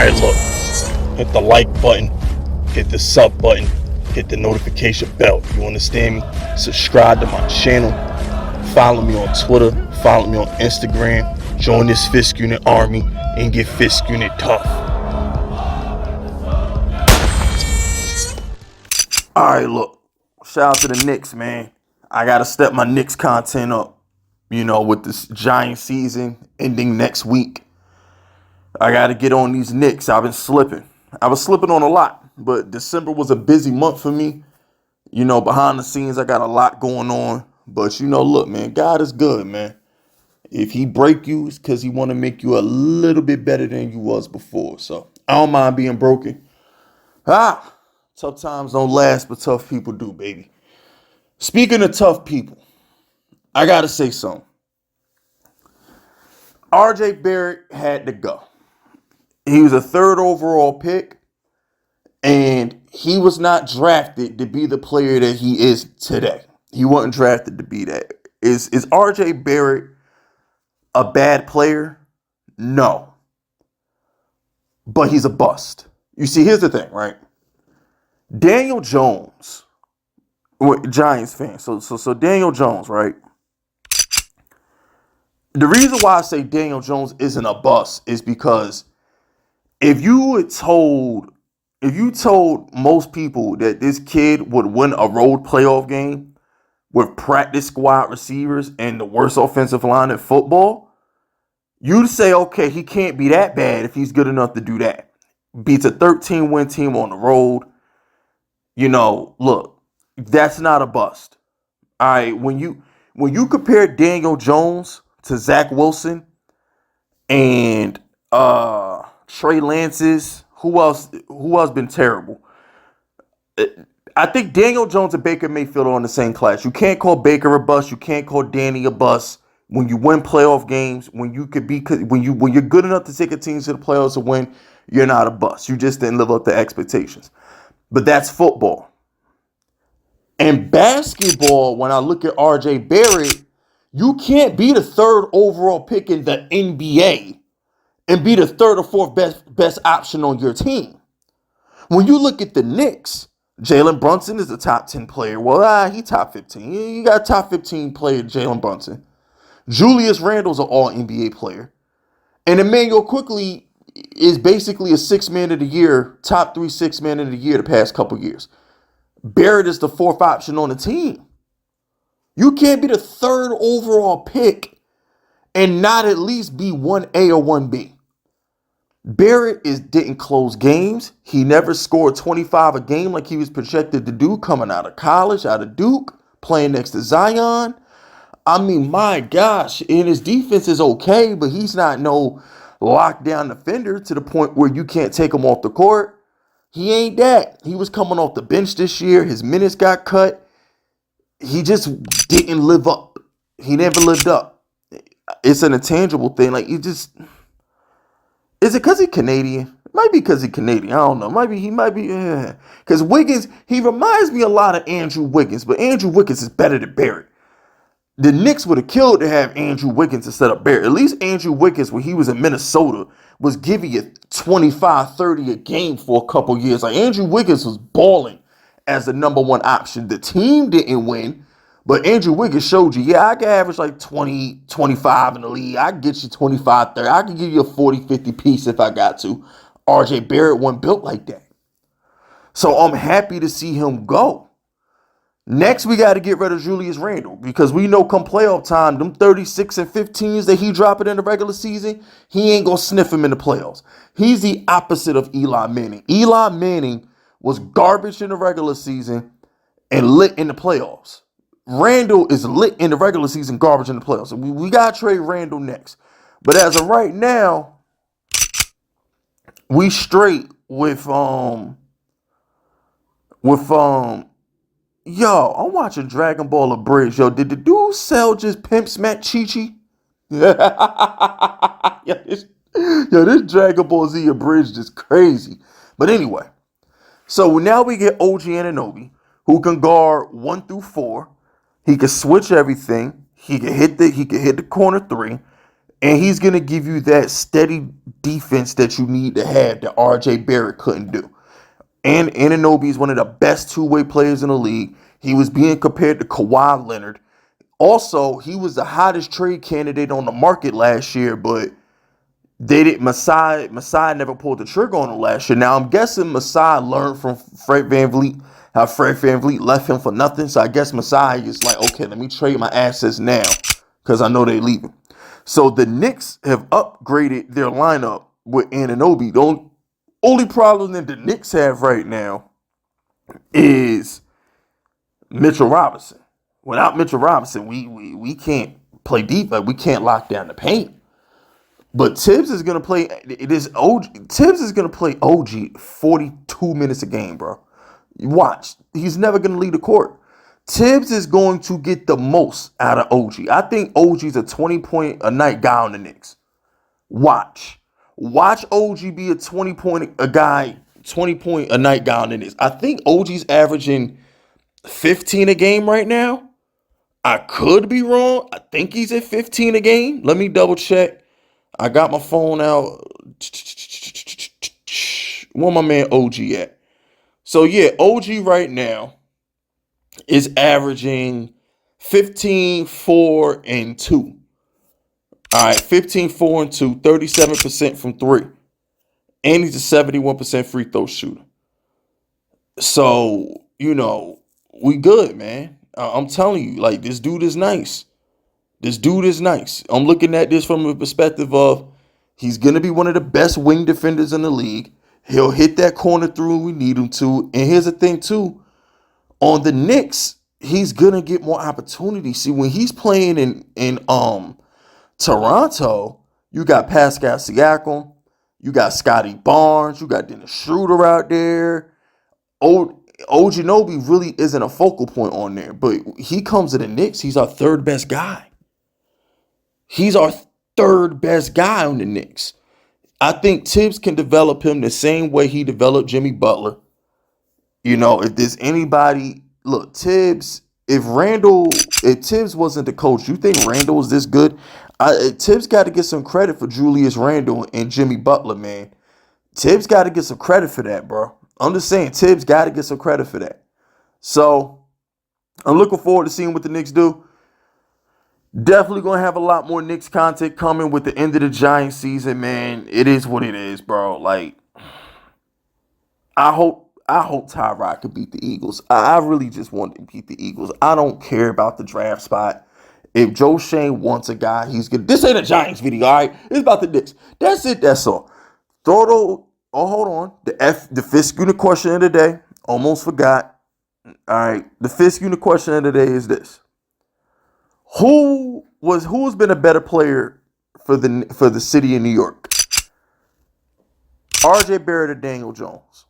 Alright, look. Hit the like button. Hit the sub button. Hit the notification bell. You understand me? Subscribe to my channel. Follow me on Twitter. Follow me on Instagram. Join this Fist Unit army and get Fist Unit tough. Alright, look. Shout out to the Knicks, man. I gotta step my Knicks content up. You know, with this giant season ending next week. I got to get on these Knicks. I've been slipping. I was slipping on a lot, but December was a busy month for me. You know, behind the scenes, I got a lot going on. But, you know, look, man, God is good, man. If he break you, it's because he want to make you a little bit better than you was before. So, I don't mind being broken. Tough times don't last, but tough people do, baby. Speaking of tough people, I got to say something. RJ Barrett had to go. He was a third overall pick, and he was not drafted to be the player that he is today. He wasn't drafted to be that. Is RJ Barrett a bad player? No. But he's a bust. You see, here's the thing, right? Daniel Jones, Giants fan. So Daniel Jones, right? The reason why I say Daniel Jones isn't a bust is because if you told most people that this kid would win a road playoff game with practice squad receivers and the worst offensive line in football, you'd say, okay, he can't be that bad if he's good enough to do that. Beats a 13-win team on the road. You know, look, that's not a bust. All right, when you compare Daniel Jones to Zach Wilson and Trey Lance's, who else been terrible? I think Daniel Jones and Baker Mayfield are on the same class. You can't call Baker a bust. You can't call Danny a bust. When you win playoff games, when you're good enough to take a team to the playoffs to win, you're not a bust. You just didn't live up to expectations. But that's football. And basketball, when I look at RJ Barrett, you can't be the third overall pick in the NBA and be the third or fourth best option on your team. When you look at the Knicks, Jalen Brunson is a top 10 player. Well, he top 15. You got a top 15 player, Jalen Brunson. Julius Randle's an all-NBA player. And Emmanuel Quickly is basically a six-man of the year, top 3 six-man of the year the past couple years. Barrett is the fourth option on the team. You can't be the third overall pick and not at least be 1A or 1B. Barrett didn't close games. He never scored 25 a game like he was projected to do coming out of college, out of Duke, playing next to Zion. I mean, my gosh, and his defense is okay, but he's not no lockdown defender to the point where you can't take him off the court. He ain't that. He was coming off the bench this year. His minutes got cut. He just didn't live up. He never lived up. It's an intangible thing. Like, is it because he's Canadian? It might be because he's Canadian. I don't know. He might be. Because Wiggins, he reminds me a lot of Andrew Wiggins, but Andrew Wiggins is better than Barrett. The Knicks would have killed to have Andrew Wiggins instead of Barrett. At least Andrew Wiggins, when he was in Minnesota, was giving you 25, 30 a game for a couple years. Like, Andrew Wiggins was balling as the number one option. The team didn't win, but Andrew Wiggins showed you, I can average like 20, 25 in the league. I can get you 25, 30. I can give you a 40, 50 piece if I got to. RJ Barrett wasn't built like that. So I'm happy to see him go. Next, we got to get rid of Julius Randle because we know come playoff time, them 36 and 15s that he dropping in the regular season, he ain't going to sniff him in the playoffs. He's the opposite of Eli Manning. Eli Manning was garbage in the regular season and lit in the playoffs. Randle is lit in the regular season, garbage in the playoffs. So we got to trade Randle next. But as of right now, we straight with yo, I'm watching Dragon Ball Abridged. Yo, did the dude sell just Pimp Smack Chi-Chi? This Dragon Ball Z Abridged is crazy. But anyway, so now we get OG Anunoby, who can guard 1 through 4. He can switch everything. He can hit the corner 3. And he's going to give you that steady defense that you need to have that RJ Barrett couldn't do. And Anunoby is one of the best two-way players in the league. He was being compared to Kawhi Leonard. Also, he was the hottest trade candidate on the market last year, but they didn't. Masai never pulled the trigger on him last year. Now, I'm guessing Masai learned from Fred VanVleet how Fred VanVleet left him for nothing. So I guess Masai is like, okay, let me trade my assets now because I know they're leaving. So the Knicks have upgraded their lineup with Anunoby. The only problem that the Knicks have right now is Mitchell Robinson. Without Mitchell Robinson, we can't play deep. Like, we can't lock down the paint. But Tibbs is gonna play. Tibbs is gonna play OG 42 minutes a game, bro. Watch. He's never gonna leave the court. Tibbs is going to get the most out of OG. I think OG's a 20-point a night guy on the Knicks. Watch OG be a 20-point a night guy on the Knicks. I think OG's averaging 15 a game right now. I could be wrong. I think he's at 15 a game. Let me double check. I got my phone out. Where my man OG at? So yeah, OG right now is averaging 15, 4, and 2. All right, 15, 4, and 2, 37% from 3. And he's a 71% free throw shooter. So, we good, man. I'm telling you, like, this dude is nice. I'm looking at this from a perspective of he's going to be one of the best wing defenders in the league. He'll hit that corner through when we need him to. And here's the thing, too. On the Knicks, he's going to get more opportunity. See, when he's playing in Toronto, you got Pascal Siakam, you got Scotty Barnes, you got Dennis Schroeder out there. OG Anunoby really isn't a focal point on there, but he comes to the Knicks, he's our third best guy. He's our third best guy on the Knicks. I think Tibbs can develop him the same way he developed Jimmy Butler. If there's anybody, look, Tibbs, if Tibbs wasn't the coach, you think Randle was this good? Tibbs got to get some credit for Julius Randle and Jimmy Butler, man. Tibbs got to get some credit for that, bro. I'm just saying, Tibbs got to get some credit for that. So, I'm looking forward to seeing what the Knicks do. Definitely going to have a lot more Knicks content coming with the end of the Giants season, man. It is what it is, bro. Like, I hope Tyrod could beat the Eagles. I really just want to beat the Eagles. I don't care about the draft spot. If Joe Shane wants a guy, he's good. This ain't a Giants video, all right? It's about the Knicks. That's it. That's all. Hold on. The fifth unit question of the day. Almost forgot. All right. The fifth unit question of the day is this. Who's been a better player for the city of New York? RJ Barrett or Daniel Jones?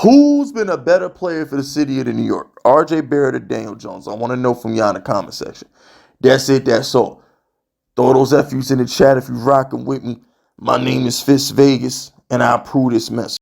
Who's been a better player for the city of New York? RJ Barrett or Daniel Jones? I want to know from y'all in the comment section. That's it. That's all. Throw those FUs in the chat if you're rocking with me. My name is Fist Vegas, and I approve this message.